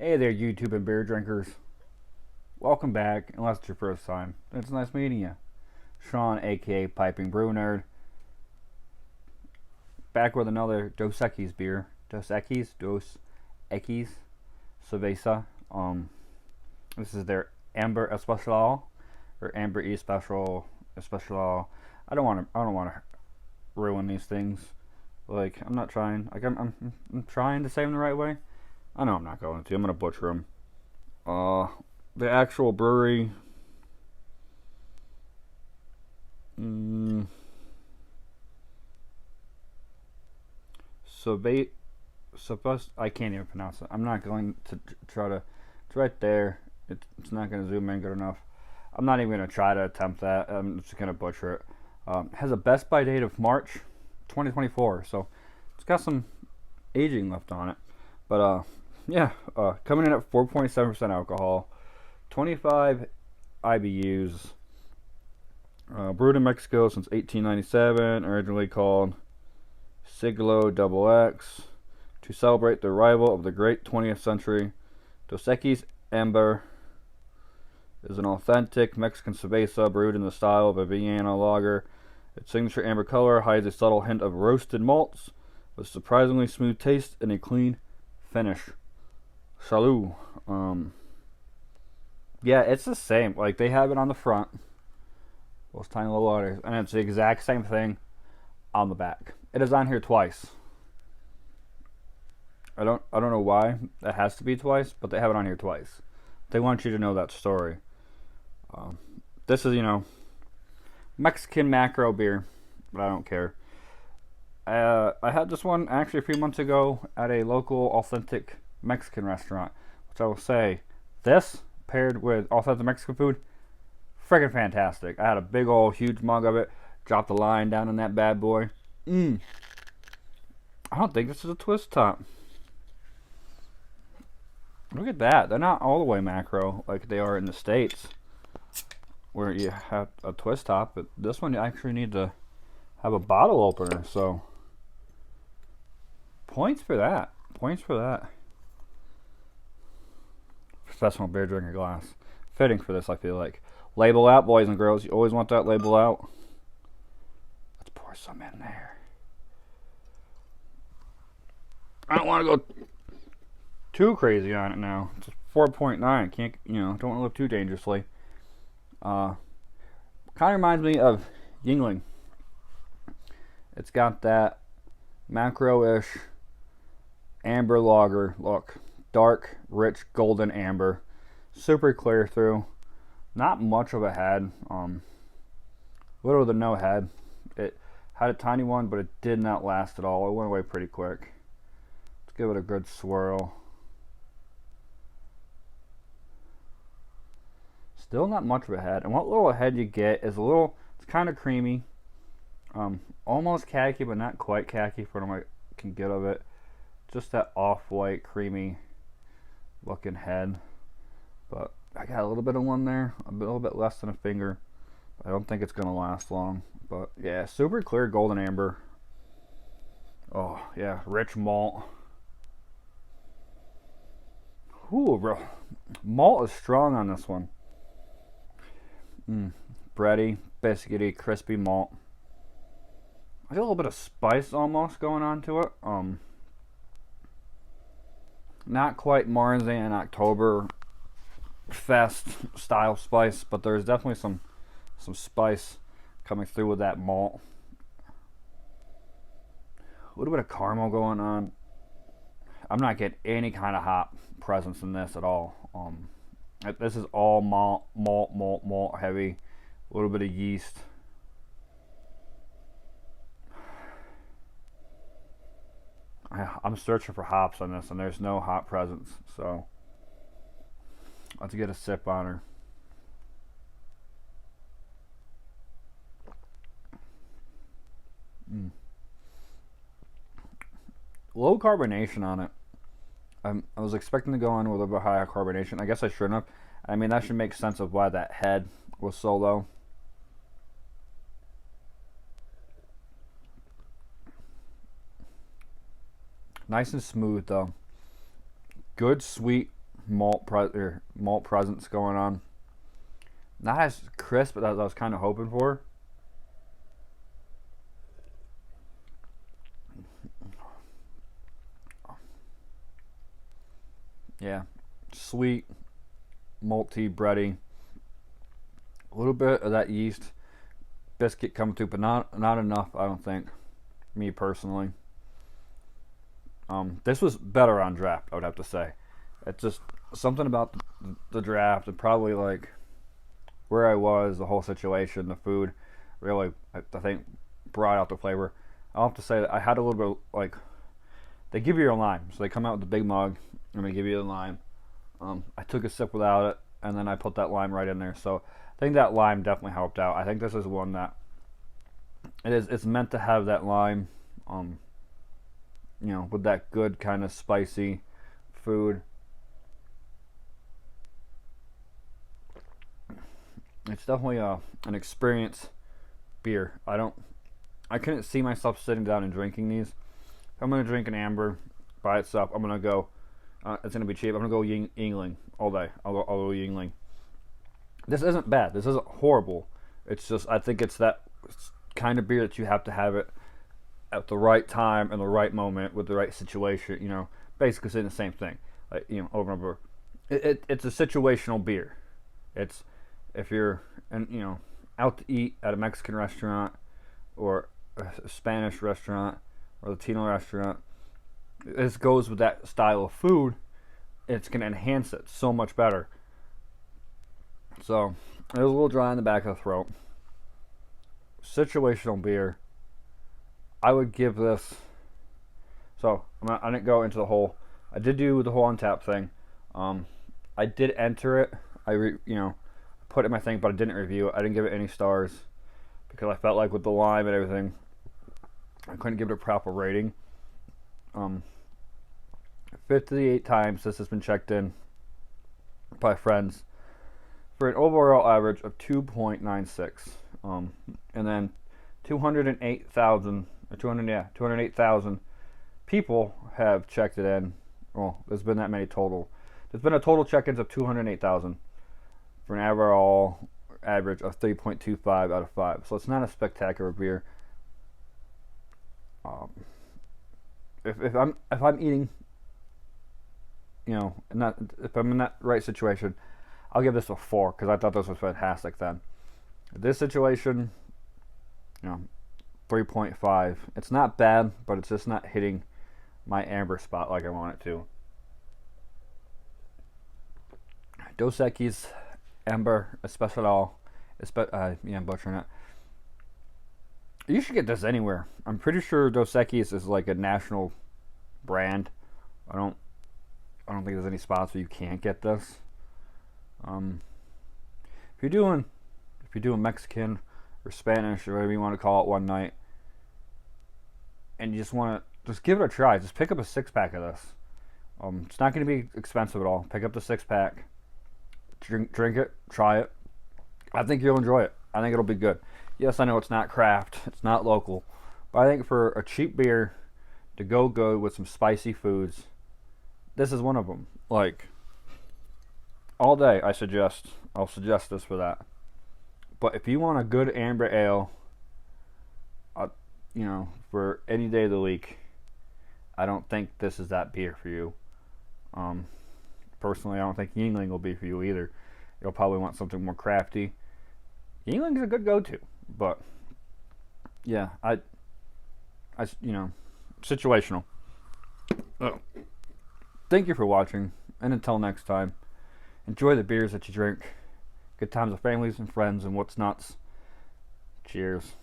Hey there, YouTube and beer drinkers. Welcome back, unless it's your first time. It's nice meeting you. Sean, aka Piping Brew Nerd, back with another Dos Equis beer. Dos Equis, Cerveza. This is their Amber Especial, or Amber E Especial. I don't want to ruin these things. Like I'm not trying. Like I'm trying to say them the right way. I know I'm not going to. I'm gonna butcher them. The actual brewery. I can't even pronounce it. I'm not going to try to. It's right there. It's not going to zoom in good enough. I'm not even going to try to attempt that. I'm just going to butcher it. Has a best by date of March 2024, so it's got some aging left on it. But yeah, coming in at 4.7% alcohol, 25 IBUs. Brewed in Mexico since 1897, originally called Siglo XX. To celebrate the arrival of the great 20th century, Dos Equis Amber is an authentic Mexican cerveza brewed in the style of a Vienna lager. Its signature amber color hides a subtle hint of roasted malts, with surprisingly smooth taste and a clean finish. Salut. Yeah, it's the same. Like they have it on the front, those tiny little letters, and it's the exact same thing on the back. It is on here twice. I don't know why it has to be twice, but they have it on here twice. They want you to know that story. This is, Mexican macro beer, but I don't care. I had this one actually a few months ago at a local authentic Mexican restaurant, which I will say, this paired with authentic Mexican food, friggin' fantastic. I had a big old huge mug of it, dropped a line down in that bad boy. I don't think this is a twist top. Look at that. They're not all the way macro like they are in the States, where you have a twist top, but this one you actually need to have a bottle opener, so points for that. Professional beer drinker glass. Fitting for this, I feel like. Label out, boys and girls. You always want that label out. Let's pour some in there. I don't want to go too crazy on it now. It's 4.9. Can't, don't want to live too dangerously. Kind of reminds me of Yingling. It's got that macro-ish amber lager look. Dark, rich, golden amber. Super clear through. Not much of a head. Little to no head. It had a tiny one, but it did not last at all. It went away pretty quick. Let's give it a good swirl. Still not much of a head. And what little head you get is it's kind of creamy. Almost khaki, but not quite khaki for what I can get of it. Just that off-white, creamy looking head. But I got a little bit of one there. A little bit less than a finger. I don't think it's going to last long. But yeah, super clear golden amber. Oh, yeah, rich malt. Ooh, bro. Malt is strong on this one. Bready, biscuity, crispy malt. I got a little bit of spice almost going on to it. Not quite Marzipan October Fest style spice, but there's definitely some spice coming through with that malt. A little bit of caramel going on. I'm not getting any kind of hop presence in this at all. This is all malt heavy. A little bit of yeast. I'm searching for hops on this, and there's no hop presence. So let's get a sip on her. Low carbonation on it. I was expecting to go in with a bit higher carbonation. I guess I shouldn't have. I mean, that should make sense of why that head was so low. Nice and smooth though. Good sweet malt presence going on. Not as crisp as I was kind of hoping for. Yeah, sweet, malty, bready. A little bit of that yeast biscuit coming through, but not enough. I don't think. Me personally. This was better on draft, I would have to say. It's just something about the draft and probably like where I was, the whole situation, the food, really, I think brought out the flavor. I'll have to say that I had a little bit like, they give you your lime, so they come out with the big mug and they give you the lime. I took a sip without it, and then I put that lime right in there. So I think that lime definitely helped out. I think this is one that it's meant to have that lime, with that good kind of spicy food. It's definitely an experience beer. I couldn't see myself sitting down and drinking these. If I'm gonna drink an amber by itself, I'm gonna go. It's gonna be cheap. I'm gonna go Yingling all day. I'll go Yingling. This isn't bad. This isn't horrible. It's just I think it's that kind of beer that you have to have it at the right time and the right moment with the right situation. Basically saying the same thing. Like over and over. It's a situational beer. It's if you're out to eat at a Mexican restaurant or a Spanish restaurant or Latino restaurant. This goes with that style of food. It's going to enhance it so much better. So, it was a little dry in the back of the throat. Situational beer. I would give this. So, I didn't go into the whole. I did do the whole Untappd thing. I did enter it. Put it in my thing, but I didn't review it. I didn't give it any stars because I felt like with the lime and everything, I couldn't give it a proper rating. 58 times this has been checked in by friends for an overall average of 2.96. And then 208,000 people have checked it in. Well, there's been that many total. There's been a total check-ins of 208,000 for an overall average of 3.25 out of 5. So it's not a spectacular beer. If I'm eating, if I'm in that right situation, I'll give this a 4 because I thought this was fantastic then. This situation, 3.5. It's not bad, but it's just not hitting my amber spot like I want it to. Dos Equis Ambar Especial. I'm butchering it. You should get this anywhere. I'm pretty sure Dos Equis is like a national brand. I don't think there's any spots where you can't get this. If you're doing Mexican or Spanish or whatever you want to call it one night, and you just give it a try. Just pick up a 6-pack of this. It's not going to be expensive at all. Pick up the 6-pack. Drink it. Try it. I think you'll enjoy it. I think it'll be good. Yes, I know it's not craft. It's not local. But I think for a cheap beer to go good with some spicy foods, this is one of them. Like, all day I'll suggest this for that. But if you want a good amber ale, for any day of the week, I don't think this is that beer for you. Personally, I don't think Yingling will be for you either. You'll probably want something more crafty. Yingling's a good go-to, but yeah, situational. Oh. Thank you for watching, and until next time, enjoy the beers that you drink. Good times with families and friends and what's nuts. Cheers.